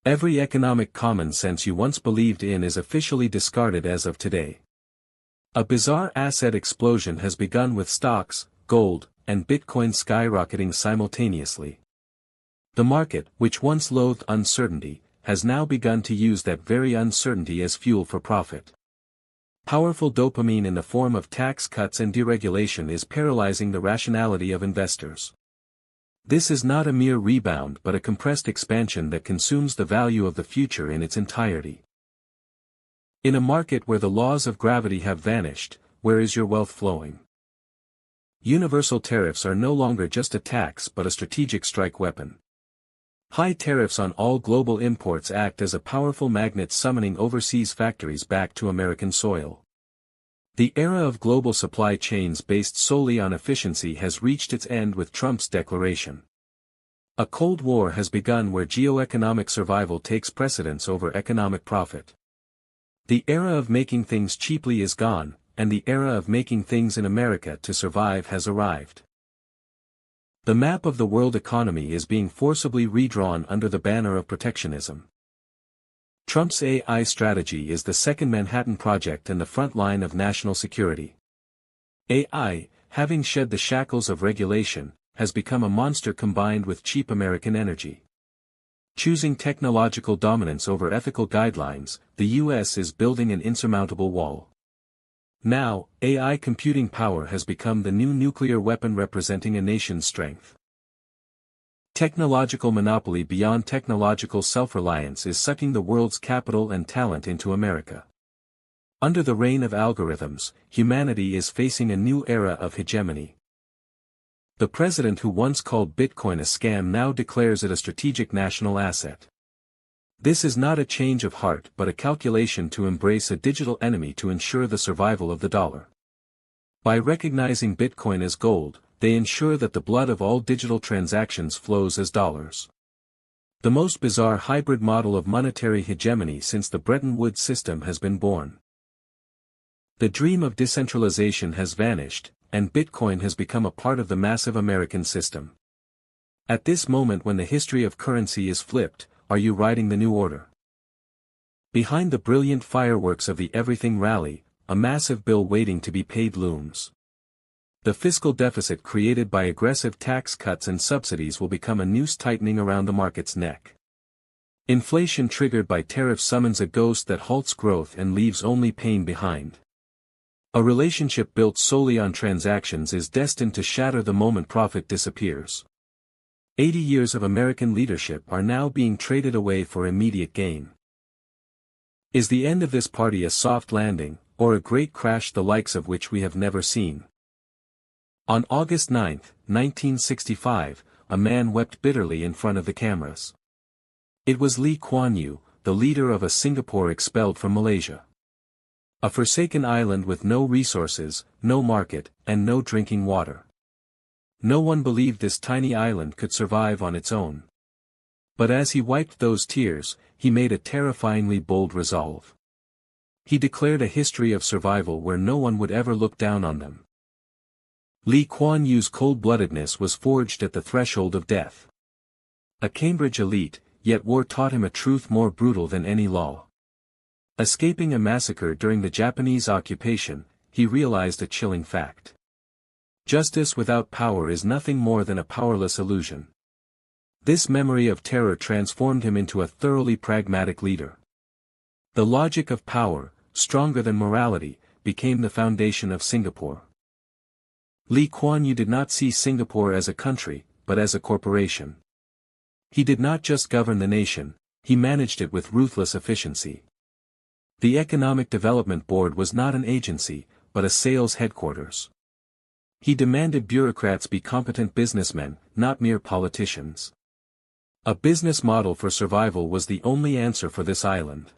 Every economic common sense you once believed in is officially discarded as of today. A bizarre asset explosion has begun with stocks, gold, and Bitcoin skyrocketing simultaneously. The market, which once loathed uncertainty, has now begun to use that very uncertainty as fuel for profit. Powerful dopamine in the form of tax cuts and deregulation is paralyzing the rationality of investors. This is not a mere rebound but a compressed expansion that consumes the value of the future in its entirety. In a market where the laws of gravity have vanished, where is your wealth flowing? Universal tariffs are no longer just a tax but a strategic strike weapon. High tariffs on all global imports act as a powerful magnet summoning overseas factories back to American soil. The era of global supply chains based solely on efficiency has reached its end with Trump's declaration. A Cold War has begun where geoeconomic survival takes precedence over economic profit. The era of making things cheaply is gone, and the era of making things in America to survive has arrived. The map of the world economy is being forcibly redrawn under the banner of protectionism. Trump's AI strategy is the second Manhattan Project and the front line of national security. AI, having shed the shackles of regulation, has become a monster combined with cheap American energy. Choosing technological dominance over ethical guidelines, the U.S. is building an insurmountable wall. Now, AI computing power has become the new nuclear weapon representing a nation's strength. Technological monopoly beyond technological self-reliance is sucking the world's capital and talent into America. Under the reign of algorithms, humanity is facing a new era of hegemony. The president who once called Bitcoin a scam now declares it a strategic national asset. This is not a change of heart but a calculation to embrace a digital enemy to ensure the survival of the dollar. By recognizing Bitcoin as gold, they ensure that the blood of all digital transactions flows as dollars. The most bizarre hybrid model of monetary hegemony since the Bretton Woods system has been born. The dream of decentralization has vanished, and Bitcoin has become a part of the massive American system. At this moment when the history of currency is flipped, are you riding the new order? Behind the brilliant fireworks of the everything rally, a massive bill waiting to be paid looms. The fiscal deficit created by aggressive tax cuts and subsidies will become a noose tightening around the market's neck. Inflation triggered by tariffs summons a ghost that halts growth and leaves only pain behind. A relationship built solely on transactions is destined to shatter the moment profit disappears. 80 years of American leadership are now being traded away for immediate gain. Is the end of this party a soft landing, or a great crash the likes of which we have never seen? On August 9, 1965, a man wept bitterly in front of the cameras. It was Lee Kuan Yew, the leader of a Singapore expelled from Malaysia. A forsaken island with no resources, no market, and no drinking water. No one believed this tiny island could survive on its own. But as he wiped those tears, he made a terrifyingly bold resolve. He declared a history of survival where no one would ever look down on them. Lee Kuan Yew's cold-bloodedness was forged at the threshold of death. A Cambridge elite, yet war taught him a truth more brutal than any law. Escaping a massacre during the Japanese occupation, he realized a chilling fact. Justice without power is nothing more than a powerless illusion. This memory of terror transformed him into a thoroughly pragmatic leader. The logic of power, stronger than morality, became the foundation of Singapore. Lee Kuan Yew did not see Singapore as a country, but as a corporation. He did not just govern the nation, he managed it with ruthless efficiency. The Economic Development Board was not an agency, but a sales headquarters. He demanded bureaucrats be competent businessmen, not mere politicians. A business model for survival was the only answer for this island.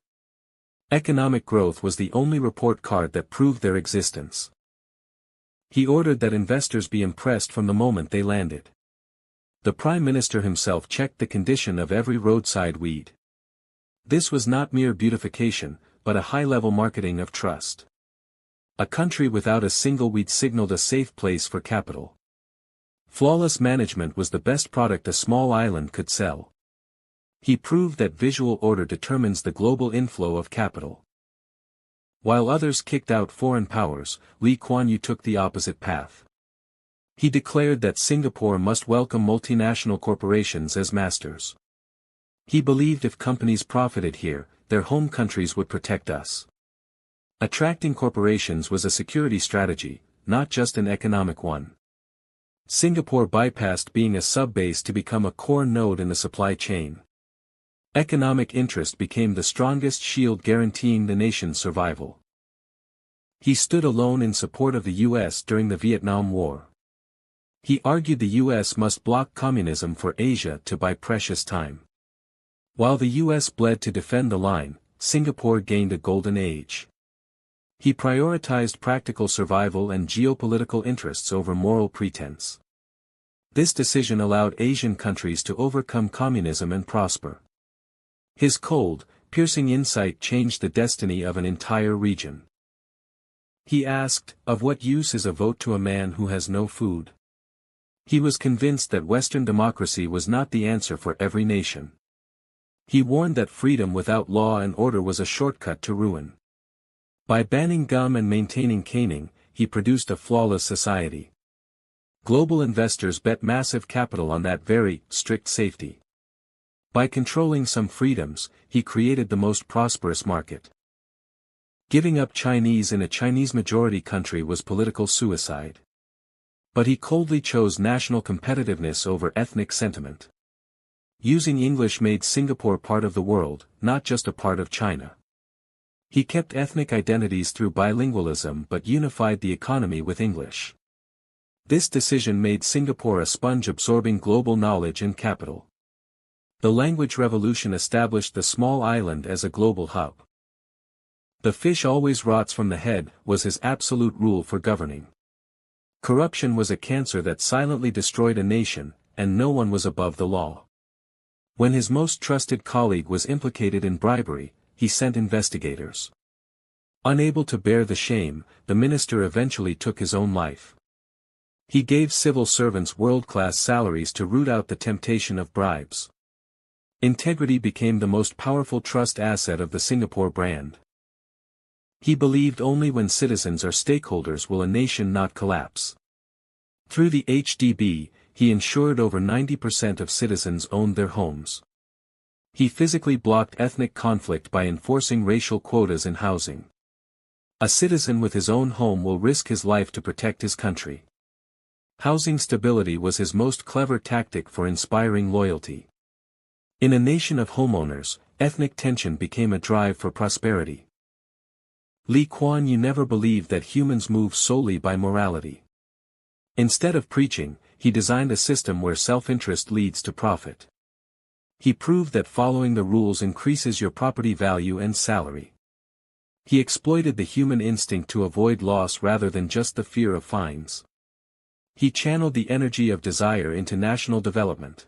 Economic growth was the only report card that proved their existence. He ordered that investors be impressed from the moment they landed. The Prime Minister himself checked the condition of every roadside weed. This was not mere beautification, but a high-level marketing of trust. A country without a single weed signaled a safe place for capital. Flawless management was the best product a small island could sell. He proved that visual order determines the global inflow of capital. While others kicked out foreign powers, Lee Kuan Yew took the opposite path. He declared that Singapore must welcome multinational corporations as masters. He believed if companies profited here, their home countries would protect us. Attracting corporations was a security strategy, not just an economic one. Singapore bypassed being a sub-base to become a core node in the supply chain. Economic interest became the strongest shield guaranteeing the nation's survival. He stood alone in support of the U.S. during the Vietnam War. He argued the U.S. must block communism for Asia to buy precious time. While the U.S. bled to defend the line, Singapore gained a golden age. He prioritized practical survival and geopolitical interests over moral pretense. This decision allowed Asian countries to overcome communism and prosper. His cold, piercing insight changed the destiny of an entire region. He asked, "Of what use is a vote to a man who has no food?" He was convinced that Western democracy was not the answer for every nation. He warned that freedom without law and order was a shortcut to ruin. By banning gum and maintaining caning, he produced a flawless society. Global investors bet massive capital on that very strict safety. By controlling some freedoms, he created the most prosperous market. Giving up Chinese in a Chinese-majority country was political suicide. But he coldly chose national competitiveness over ethnic sentiment. Using English made Singapore part of the world, not just a part of China. He kept ethnic identities through bilingualism but unified the economy with English. This decision made Singapore a sponge absorbing global knowledge and capital. The language revolution established the small island as a global hub. "The fish always rots from the head" was his absolute rule for governing. Corruption was a cancer that silently destroyed a nation, and no one was above the law. When his most trusted colleague was implicated in bribery, he sent investigators. Unable to bear the shame, the minister eventually took his own life. He gave civil servants world-class salaries to root out the temptation of bribes. Integrity became the most powerful trust asset of the Singapore brand. He believed only when citizens are stakeholders will a nation not collapse. Through the HDB, he ensured over 90% of citizens owned their homes. He physically blocked ethnic conflict by enforcing racial quotas in housing. A citizen with his own home will risk his life to protect his country. Housing stability was his most clever tactic for inspiring loyalty. In a nation of homeowners, ethnic tension became a drive for prosperity. Lee Kuan Yew never believed that humans move solely by morality. Instead of preaching, he designed a system where self-interest leads to profit. He proved that following the rules increases your property value and salary. He exploited the human instinct to avoid loss rather than just the fear of fines. He channeled the energy of desire into national development.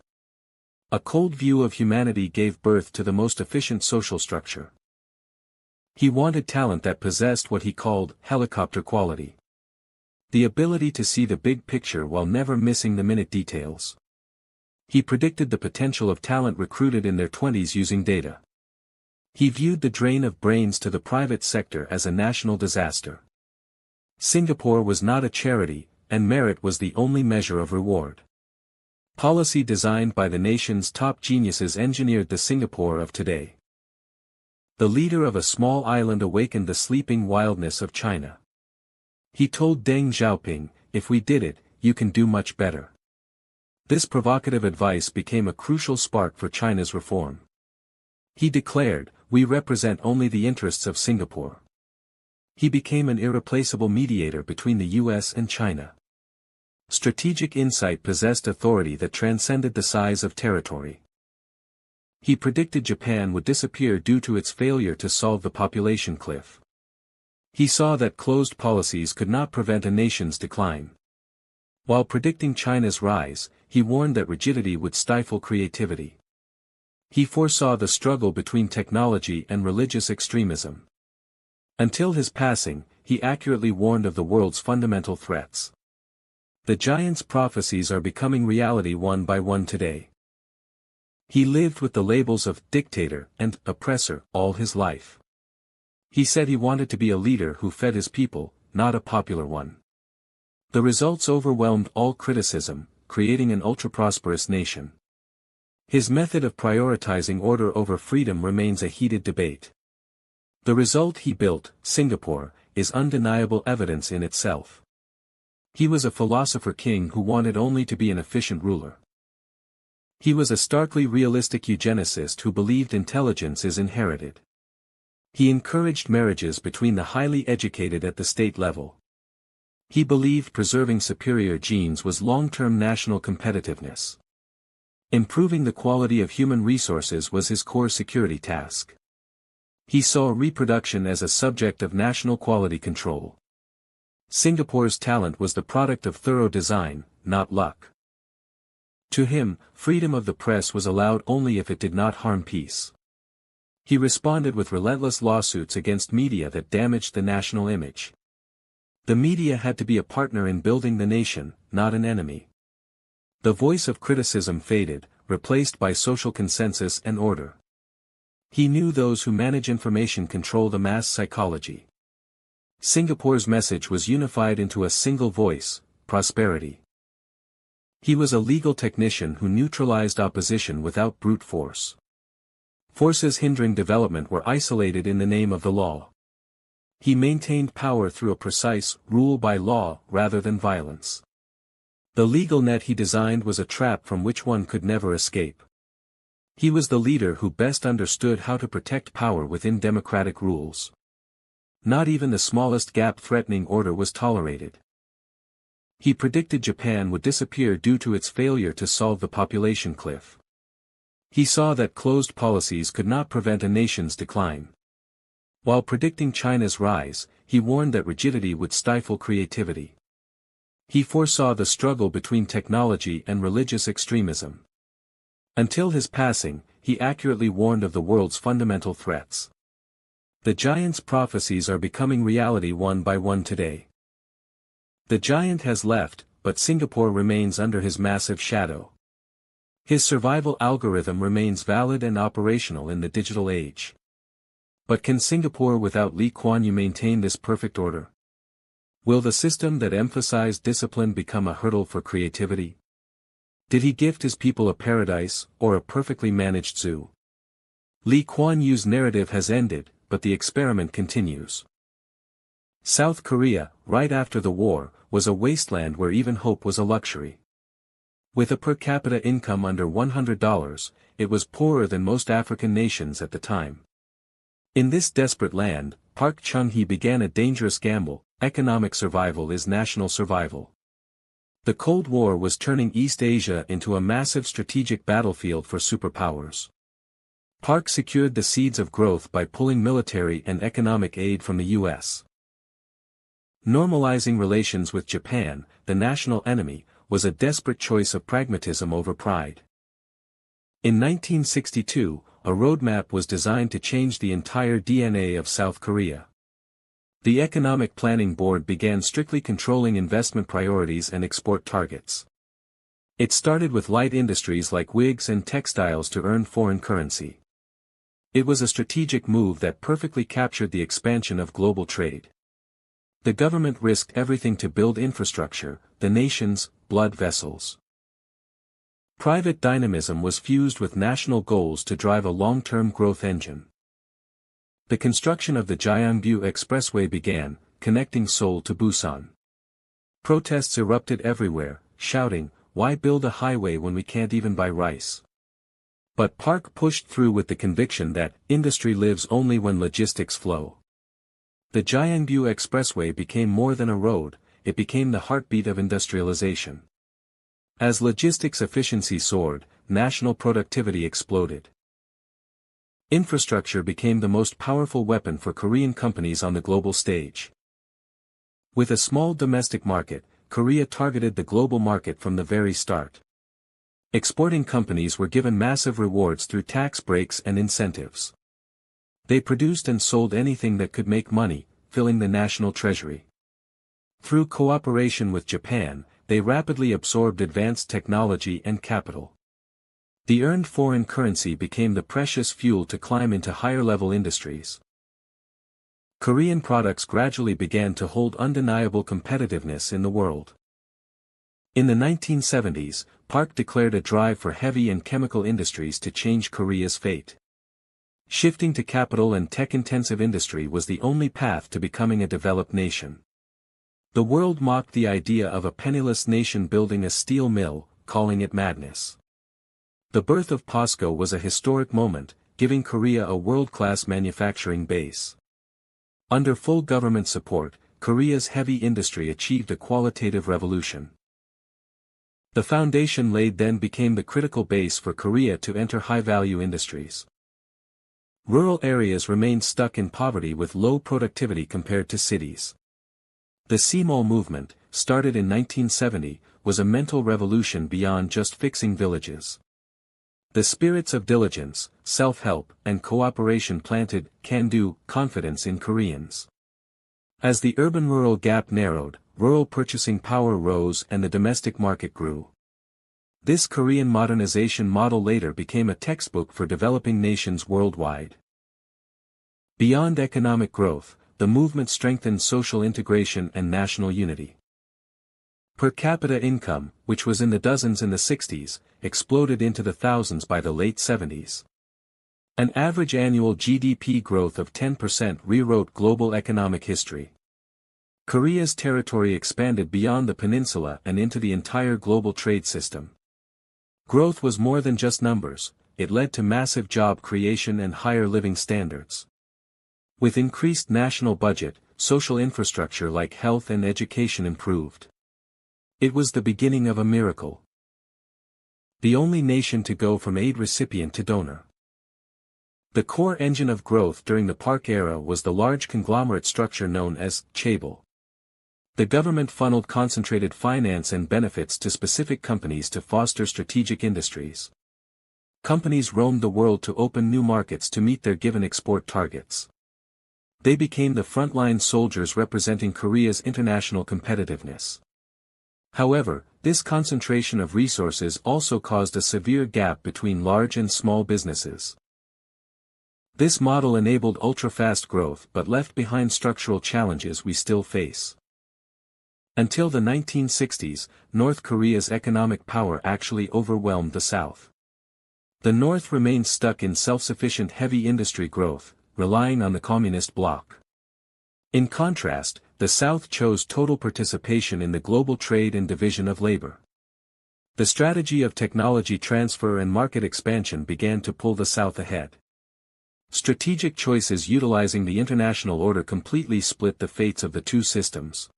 A cold view of humanity gave birth to the most efficient social structure. He wanted talent that possessed what he called helicopter quality. The ability to see the big picture while never missing the minute details. He predicted the potential of talent recruited in their 20s using data. He viewed the drain of brains to the private sector as a national disaster. Singapore was not a charity, and merit was the only measure of reward. Policy designed by the nation's top geniuses engineered the Singapore of today. The leader of a small island awakened the sleeping wildness of China. He told Deng Xiaoping, "If we did it, you can do much better." This provocative advice became a crucial spark for China's reform. He declared, "We represent only the interests of Singapore." He became an irreplaceable mediator between the US and China. Strategic insight possessed authority that transcended the size of territory. He predicted Japan would disappear due to its failure to solve the population cliff. He saw that closed policies could not prevent a nation's decline. While predicting China's rise, he warned that rigidity would stifle creativity. He foresaw the struggle between technology and religious extremism. Until his passing, he accurately warned of the world's fundamental threats. The giant's prophecies are becoming reality one by one today. He lived with the labels of dictator and oppressor all his life. He said he wanted to be a leader who fed his people, not a popular one. The results overwhelmed all criticism, creating an ultra-prosperous nation. His method of prioritizing order over freedom remains a heated debate. The result he built, Singapore, is undeniable evidence in itself. He was a philosopher king who wanted only to be an efficient ruler. He was a starkly realistic eugenicist who believed intelligence is inherited. He encouraged marriages between the highly educated at the state level. He believed preserving superior genes was long-term national competitiveness. Improving the quality of human resources was his core security task. He saw reproduction as a subject of national quality control. Singapore's talent was the product of thorough design, not luck. To him, freedom of the press was allowed only if it did not harm peace. He responded with relentless lawsuits against media that damaged the national image. The media had to be a partner in building the nation, not an enemy. The voice of criticism faded, replaced by social consensus and order. He knew those who manage information control the mass psychology. Singapore's message was unified into a single voice: prosperity. He was a legal technician who neutralized opposition without brute force. Forces hindering development were isolated in the name of the law. He maintained power through a precise rule by law rather than violence. The legal net he designed was a trap from which one could never escape. He was the leader who best understood how to protect power within democratic rules. Not even the smallest gap threatening order was tolerated. He predicted Japan would disappear due to its failure to solve the population cliff. He saw that closed policies could not prevent a nation's decline. While predicting China's rise, he warned that rigidity would stifle creativity. He foresaw the struggle between technology and religious extremism. Until his passing, he accurately warned of the world's fundamental threats. The giant's prophecies are becoming reality one by one today. The giant has left, but Singapore remains under his massive shadow. His survival algorithm remains valid and operational in the digital age. But can Singapore without Lee Kuan Yew maintain this perfect order? Will the system that emphasized discipline become a hurdle for creativity? Did he gift his people a paradise, or a perfectly managed zoo? Lee Kuan Yew's narrative has ended, but the experiment continues. South Korea, right after the war, was a wasteland where even hope was a luxury. With a per capita income under $100, it was poorer than most African nations at the time. In this desperate land, Park Chung-hee began a dangerous gamble: economic survival is national survival. The Cold War was turning East Asia into a massive strategic battlefield for superpowers. Park secured the seeds of growth by pulling military and economic aid from the U.S. Normalizing relations with Japan, the national enemy, was a desperate choice of pragmatism over pride. In 1962, a roadmap was designed to change the entire DNA of South Korea. The Economic Planning Board began strictly controlling investment priorities and export targets. It started with light industries like wigs and textiles to earn foreign currency. It was a strategic move that perfectly captured the expansion of global trade. The government risked everything to build infrastructure, the nation's blood vessels. Private dynamism was fused with national goals to drive a long-term growth engine. The construction of the Gyeongbu Expressway began, connecting Seoul to Busan. Protests erupted everywhere, shouting, "Why build a highway when we can't even buy rice?" But Park pushed through with the conviction that industry lives only when logistics flow. The Gyeongbu Expressway became more than a road, it became the heartbeat of industrialization. As logistics efficiency soared, national productivity exploded. Infrastructure became the most powerful weapon for Korean companies on the global stage. With a small domestic market, Korea targeted the global market from the very start. Exporting companies were given massive rewards through tax breaks and incentives. They produced and sold anything that could make money, filling the national treasury. Through cooperation with Japan, they rapidly absorbed advanced technology and capital. The earned foreign currency became the precious fuel to climb into higher-level industries. Korean products gradually began to hold undeniable competitiveness in the world. In the 1970s, Park declared a drive for heavy and chemical industries to change Korea's fate. Shifting to capital and tech-intensive industry was the only path to becoming a developed nation. The world mocked the idea of a penniless nation building a steel mill, calling it madness. The birth of POSCO was a historic moment, giving Korea a world-class manufacturing base. Under full government support, Korea's heavy industry achieved a qualitative revolution. The foundation laid then became the critical base for Korea to enter high-value industries. Rural areas remained stuck in poverty with low productivity compared to cities. The Simol movement, started in 1970, was a mental revolution beyond just fixing villages. The spirits of diligence, self-help, and cooperation planted can-do confidence in Koreans. As the urban-rural gap narrowed, rural purchasing power rose and the domestic market grew. This Korean modernization model later became a textbook for developing nations worldwide. Beyond economic growth, the movement strengthened social integration and national unity. Per capita income, which was in the dozens in the 60s, exploded into the thousands by the late 70s. An average annual GDP growth of 10% rewrote global economic history. Korea's territory expanded beyond the peninsula and into the entire global trade system. Growth was more than just numbers, it led to massive job creation and higher living standards. With increased national budget, social infrastructure like health and education improved. It was the beginning of a miracle. The only nation to go from aid recipient to donor. The core engine of growth during the Park era was the large conglomerate structure known as chaebol. The government funneled concentrated finance and benefits to specific companies to foster strategic industries. Companies roamed the world to open new markets to meet their given export targets. They became the frontline soldiers representing Korea's international competitiveness. However, this concentration of resources also caused a severe gap between large and small businesses. This model enabled ultra-fast growth but left behind structural challenges we still face. Until the 1960s, North Korea's economic power actually overwhelmed the South. The North remained stuck in self-sufficient heavy industry growth, relying on the communist bloc. In contrast, the South chose total participation in the global trade and division of labor. The strategy of technology transfer and market expansion began to pull the South ahead. Strategic choices utilizing the international order completely split the fates of the two systems.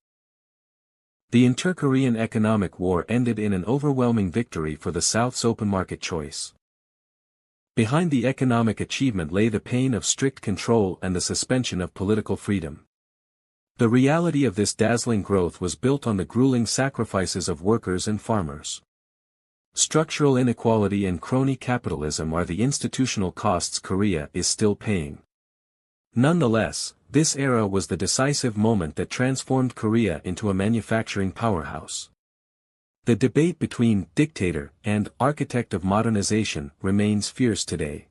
The Inter-Korean Economic War ended in an overwhelming victory for the South's open market choice. Behind the economic achievement lay the pain of strict control and the suspension of political freedom. The reality of this dazzling growth was built on the grueling sacrifices of workers and farmers. Structural inequality and crony capitalism are the institutional costs Korea is still paying. Nonetheless, this era was the decisive moment that transformed Korea into a manufacturing powerhouse. The debate between dictator and architect of modernization remains fierce today.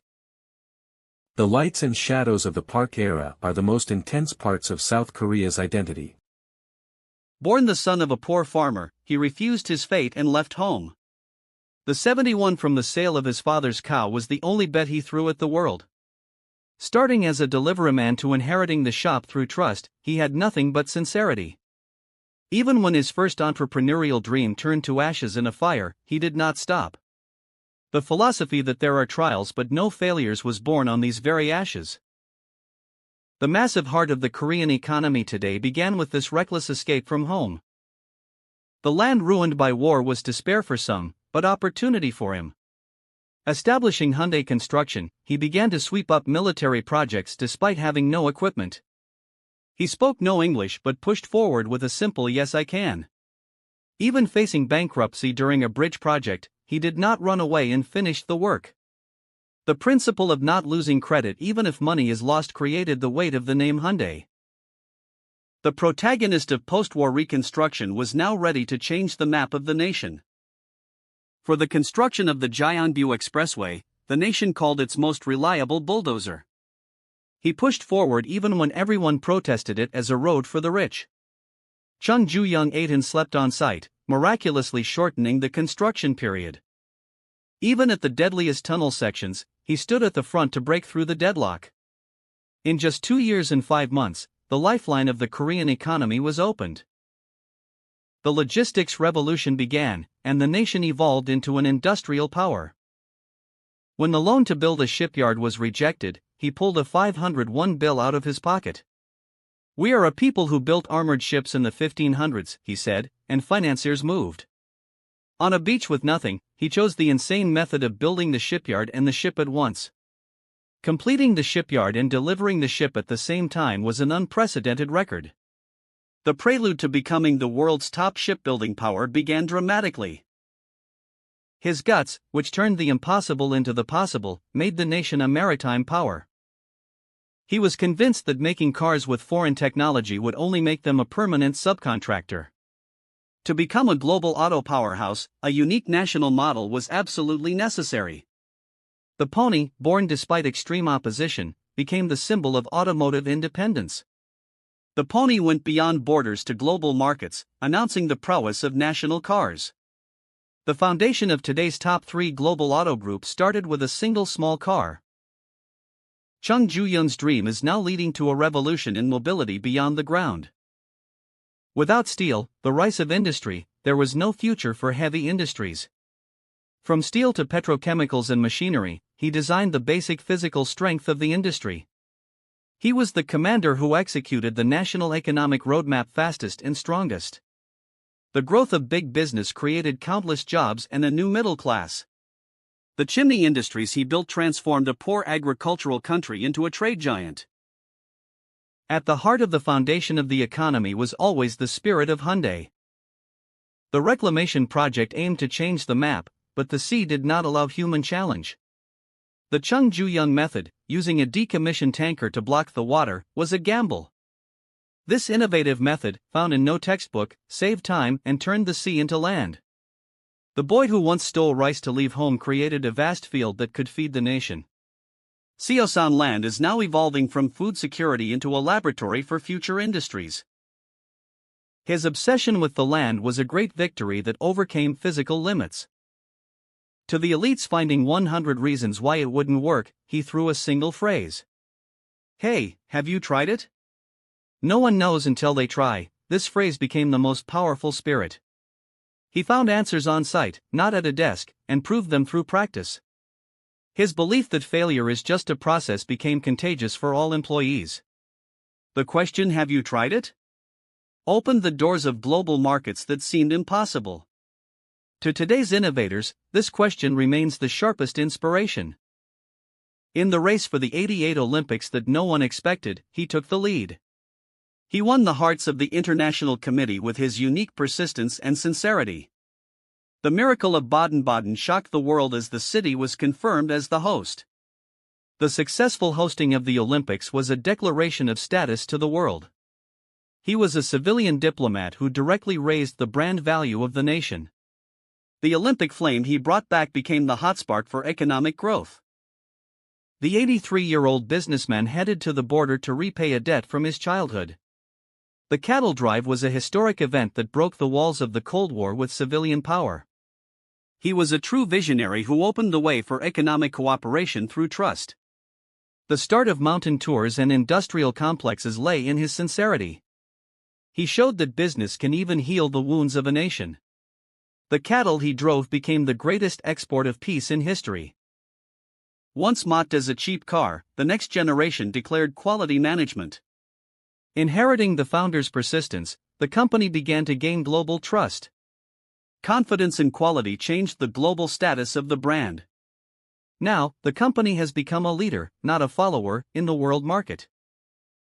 The lights and shadows of the Park era are the most intense parts of South Korea's identity. Born the son of a poor farmer, he refused his fate and left home. The 71 from the sale of his father's cow was the only bet he threw at the world. Starting as a deliveryman to inheriting the shop through trust, he had nothing but sincerity. Even when his first entrepreneurial dream turned to ashes in a fire, he did not stop. The philosophy that there are trials but no failures was born on these very ashes. The massive heart of the Korean economy today began with this reckless escape from home. The land ruined by war was despair for some, but opportunity for him. Establishing Hyundai Construction, he began to sweep up military projects despite having no equipment. He spoke no English but pushed forward with a simple "yes I can." Even facing bankruptcy during a bridge project, he did not run away and finished the work. The principle of not losing credit even if money is lost created the weight of the name Hyundai. The protagonist of post-war reconstruction was now ready to change the map of the nation. For the construction of the Gyeongbu Expressway, the nation called its most reliable bulldozer. He pushed forward even when everyone protested it as a road for the rich. Chung Ju-young ate and slept on site, miraculously shortening the construction period. Even at the deadliest tunnel sections, he stood at the front to break through the deadlock. In just 2 years and 5 months, the lifeline of the Korean economy was opened. The logistics revolution began, and the nation evolved into an industrial power. When the loan to build a shipyard was rejected, he pulled a 501 bill out of his pocket. "We are a people who built armored ships in the 1500s, he said, and financiers moved. On a beach with nothing, he chose the insane method of building the shipyard and the ship at once. Completing the shipyard and delivering the ship at the same time was an unprecedented record. The prelude to becoming the world's top shipbuilding power began dramatically. His guts, which turned the impossible into the possible, made the nation a maritime power. He was convinced that making cars with foreign technology would only make them a permanent subcontractor. To become a global auto powerhouse, a unique national model was absolutely necessary. The pony, born despite extreme opposition, became the symbol of automotive independence. The pony went beyond borders to global markets, announcing the prowess of national cars. The foundation of today's top 3 global auto groups started with a single small car. Chung Ju-young's dream is now leading to a revolution in mobility beyond the ground. Without steel, the rice of industry, there was no future for heavy industries. From steel to petrochemicals and machinery, he designed the basic physical strength of the industry. He was the commander who executed the national economic roadmap fastest and strongest. The growth of big business created countless jobs and a new middle class. The chimney industries he built transformed a poor agricultural country into a trade giant. At the heart of the foundation of the economy was always the spirit of Hyundai. The reclamation project aimed to change the map, but the sea did not allow human challenge. The Chung Ju-young method, using a decommissioned tanker to block the water, was a gamble. This innovative method, found in no textbook, saved time and turned the sea into land. The boy who once stole rice to leave home created a vast field that could feed the nation. Seosan land is now evolving from food security into a laboratory for future industries. His obsession with the land was a great victory that overcame physical limits. To the elites finding 100 reasons why it wouldn't work, he threw a single phrase. "Hey, have you tried it?" No one knows until they try. This phrase became the most powerful spirit. He found answers on site, not at a desk, and proved them through practice. His belief that failure is just a process became contagious for all employees. The question, "Have you tried it?" opened the doors of global markets that seemed impossible. To today's innovators, this question remains the sharpest inspiration. In the race for the '88 Olympics that no one expected, he took the lead. He won the hearts of the International Committee with his unique persistence and sincerity. The miracle of Baden-Baden shocked the world as the city was confirmed as the host. The successful hosting of the Olympics was a declaration of status to the world. He was a civilian diplomat who directly raised the brand value of the nation. The Olympic flame he brought back became the hotspot for economic growth. The 83-year-old businessman headed to the border to repay a debt from his childhood. The cattle drive was a historic event that broke the walls of the Cold War with civilian power. He was a true visionary who opened the way for economic cooperation through trust. The start of mountain tours and industrial complexes lay in his sincerity. He showed that business can even heal the wounds of a nation. The cattle he drove became the greatest export of peace in history. Once mocked as a cheap car, the next generation declared quality management. Inheriting the founder's persistence, the company began to gain global trust. Confidence in quality changed the global status of the brand. Now, the company has become a leader, not a follower, in the world market.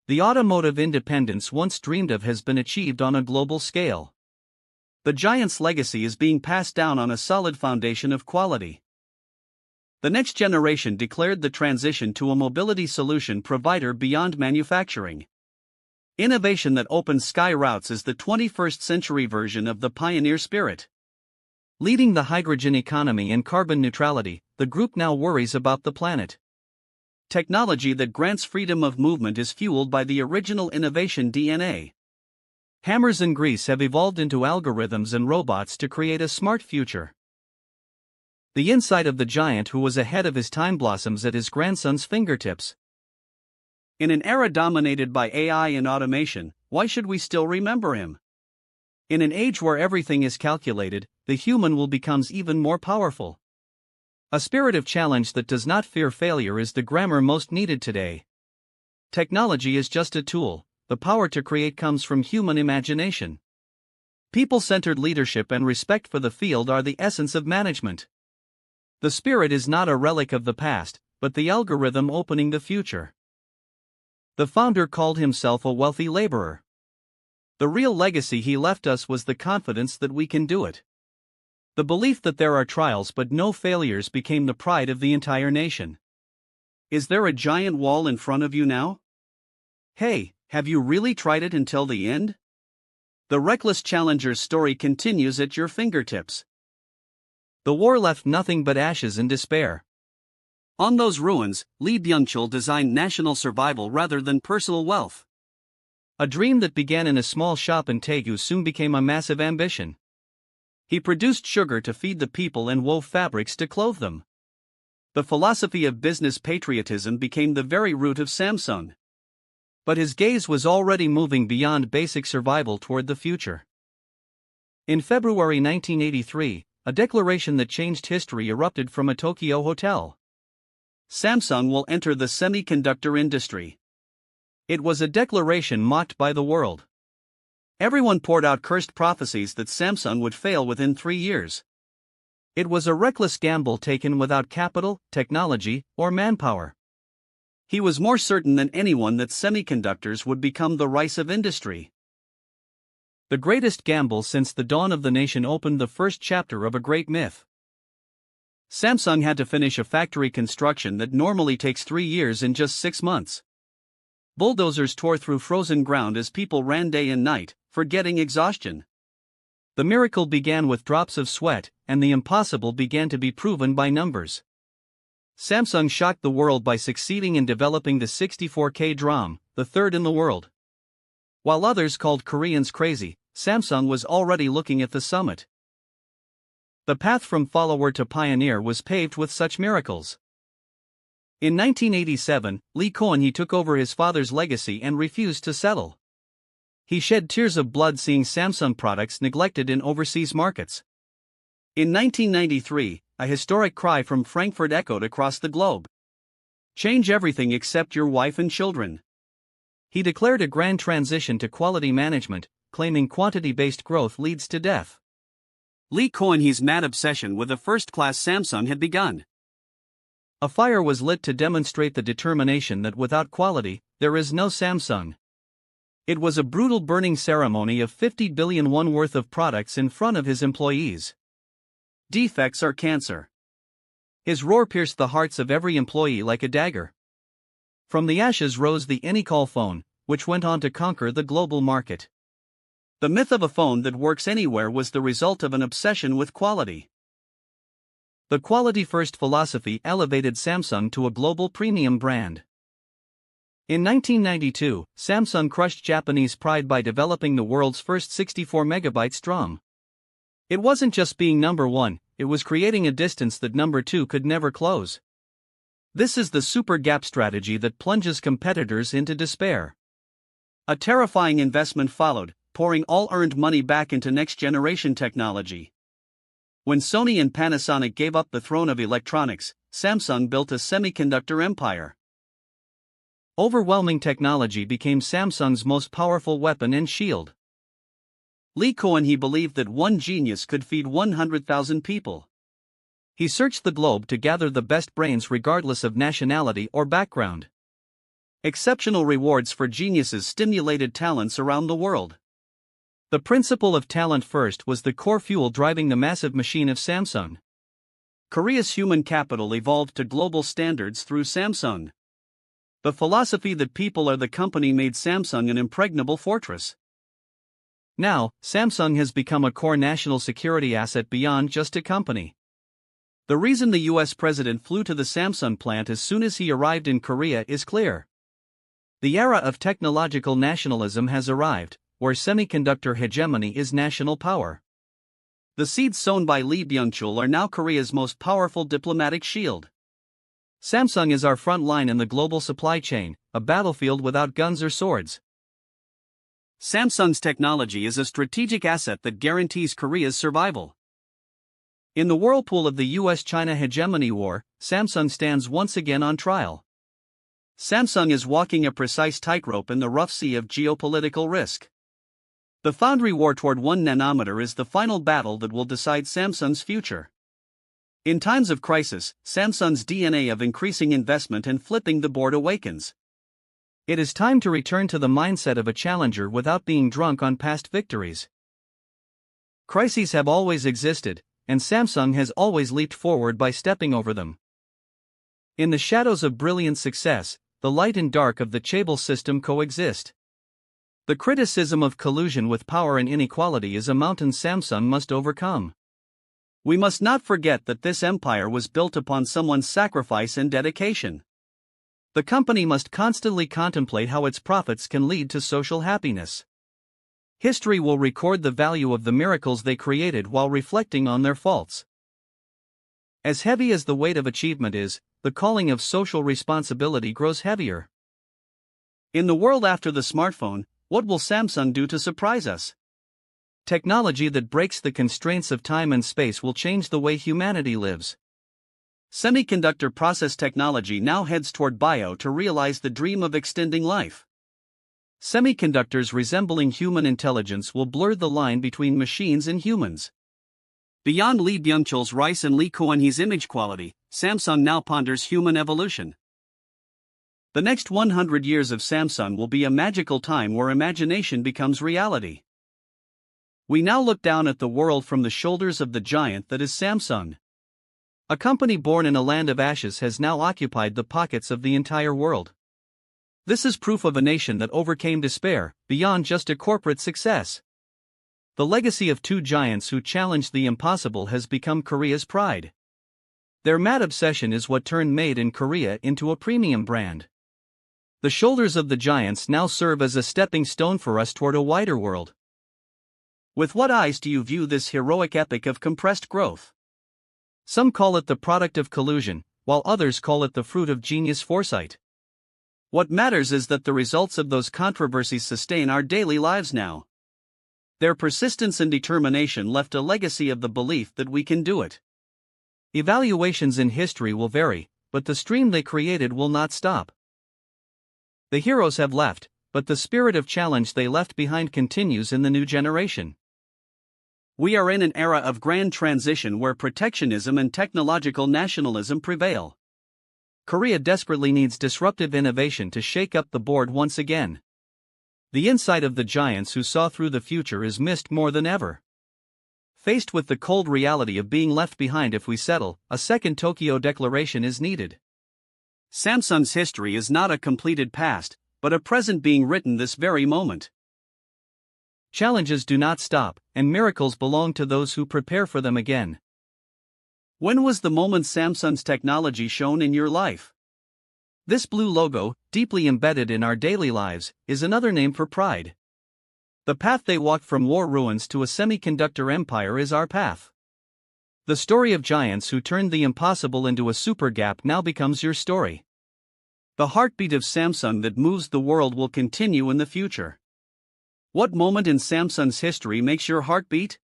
The automotive independence once dreamed of has been achieved on a global scale. The giant's legacy is being passed down on a solid foundation of quality. The next generation declared the transition to a mobility solution provider beyond manufacturing. Innovation that opens sky routes is the 21st century version of the pioneer spirit. Leading the hydrogen economy and carbon neutrality, the group now worries about the planet. Technology that grants freedom of movement is fueled by the original innovation DNA. Hammers and grease have evolved into algorithms and robots to create a smart future. The insight of the giant who was ahead of his time blossoms at his grandson's fingertips. In an era dominated by AI and automation, why should we still remember him? In an age where everything is calculated, the human will become even more powerful. A spirit of challenge that does not fear failure is the grammar most needed today. Technology is just a tool, the power to create comes from human imagination. People-centered leadership and respect for the field are the essence of management. The spirit is not a relic of the past, but the algorithm opening the future. The founder called himself a wealthy laborer. The real legacy he left us was the confidence that we can do it. The belief that there are trials but no failures became the pride of the entire nation. Is there a giant wall in front of you now? Hey, have you really tried it until the end? The reckless challenger's story continues at your fingertips. The war left nothing but ashes and despair. On those ruins, Lee Byung-chul designed national survival rather than personal wealth. A dream that began in a small shop in Daegu soon became a massive ambition. He produced sugar to feed the people and wove fabrics to clothe them. The philosophy of business patriotism became the very root of Samsung. But his gaze was already moving beyond basic survival toward the future. In February 1983, a declaration that changed history erupted from a Tokyo hotel. Samsung will enter the semiconductor industry. It was a declaration mocked by the world. Everyone poured out cursed prophecies that Samsung would fail within 3 years. It was a reckless gamble taken without capital, technology, or manpower. He was more certain than anyone that semiconductors would become the rice of industry. The greatest gamble since the dawn of the nation opened the first chapter of a great myth. Samsung had to finish a factory construction that normally takes 3 years in just 6 months. Bulldozers tore through frozen ground as people ran day and night, forgetting exhaustion. The miracle began with drops of sweat, and the impossible began to be proven by numbers. Samsung shocked the world by succeeding in developing the 64K DRAM, the third in the world. While others called Koreans crazy, Samsung was already looking at the summit. The path from follower to pioneer was paved with such miracles. In 1987, Lee Kuan-hee took over his father's legacy and refused to settle. He shed tears of blood seeing Samsung products neglected in overseas markets. In 1993, a historic cry from Frankfurt echoed across the globe. Change everything except your wife and children. He declared a grand transition to quality management, claiming quantity-based growth leads to death. Lee Kuan-hee's mad obsession with a first-class Samsung had begun. A fire was lit to demonstrate the determination that without quality, there is no Samsung. It was a brutal burning ceremony of 50 billion won worth of products in front of his employees. Defects are cancer. His roar pierced the hearts of every employee like a dagger. From the ashes rose the Anycall phone, which went on to conquer the global market. The myth of a phone that works anywhere was the result of an obsession with quality. The quality-first philosophy elevated Samsung to a global premium brand. In 1992, Samsung crushed Japanese pride by developing the world's first 64MB DRAM. It wasn't just being number one, it was creating a distance that number two could never close. This is the super gap strategy that plunges competitors into despair. A terrifying investment followed, pouring all earned money back into next-generation technology. When Sony and Panasonic gave up the throne of electronics, Samsung built a semiconductor empire. Overwhelming technology became Samsung's most powerful weapon and shield. Lee Kuan-hee believed that one genius could feed 100,000 people. He searched the globe to gather the best brains regardless of nationality or background. Exceptional rewards for geniuses stimulated talents around the world. The principle of talent first was the core fuel driving the massive machine of Samsung. Korea's human capital evolved to global standards through Samsung. The philosophy that people are the company made Samsung an impregnable fortress. Now, Samsung has become a core national security asset beyond just a company. The reason the US president flew to the Samsung plant as soon as he arrived in Korea is clear. The era of technological nationalism has arrived, where semiconductor hegemony is national power. The seeds sown by Lee Byung-chul are now Korea's most powerful diplomatic shield. Samsung is our front line in the global supply chain, a battlefield without guns or swords. Samsung's technology is a strategic asset that guarantees Korea's survival. In the whirlpool of the US-China hegemony war, Samsung stands once again on trial. Samsung is walking a precise tightrope in the rough sea of geopolitical risk. The foundry war toward 1 nanometer is the final battle that will decide Samsung's future. In times of crisis, Samsung's DNA of increasing investment and flipping the board awakens. It is time to return to the mindset of a challenger without being drunk on past victories. Crises have always existed, and Samsung has always leaped forward by stepping over them. In the shadows of brilliant success, the light and dark of the Chaebol system coexist. The criticism of collusion with power and inequality is a mountain Samsung must overcome. We must not forget that this empire was built upon someone's sacrifice and dedication. The company must constantly contemplate how its profits can lead to social happiness. History will record the value of the miracles they created while reflecting on their faults. As heavy as the weight of achievement is, the calling of social responsibility grows heavier. In the world after the smartphone, what will Samsung do to surprise us? Technology that breaks the constraints of time and space will change the way humanity lives. Semiconductor process technology now heads toward bio to realize the dream of extending life. Semiconductors resembling human intelligence will blur the line between machines and humans. Beyond Lee Byung-chul's rice and Lee Kuan-hee's image quality, Samsung now ponders human evolution. The next 100 years of Samsung will be a magical time where imagination becomes reality. We now look down at the world from the shoulders of the giant that is Samsung. A company born in a land of ashes has now occupied the pockets of the entire world. This is proof of a nation that overcame despair, beyond just a corporate success. The legacy of two giants who challenged the impossible has become Korea's pride. Their mad obsession is what turned Made in Korea into a premium brand. The shoulders of the giants now serve as a stepping stone for us toward a wider world. With what eyes do you view this heroic epic of compressed growth? Some call it the product of collusion, while others call it the fruit of genius foresight. What matters is that the results of those controversies sustain our daily lives now. Their persistence and determination left a legacy of the belief that we can do it. Evaluations in history will vary, but the stream they created will not stop. The heroes have left, but the spirit of challenge they left behind continues in the new generation. We are in an era of grand transition where protectionism and technological nationalism prevail. Korea desperately needs disruptive innovation to shake up the board once again. The insight of the giants who saw through the future is missed more than ever. Faced with the cold reality of being left behind if we settle, a second Tokyo Declaration is needed. Samsung's history is not a completed past, but a present being written this very moment. Challenges do not stop, and miracles belong to those who prepare for them again. When was the moment Samsung's technology shone in your life? This blue logo, deeply embedded in our daily lives, is another name for pride. The path they walked from war ruins to a semiconductor empire is our path. The story of giants who turned the impossible into a super gap now becomes your story. The heartbeat of Samsung that moves the world will continue in the future. What moment in Samsung's history makes your heart beat?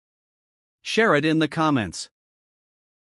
Share it in the comments.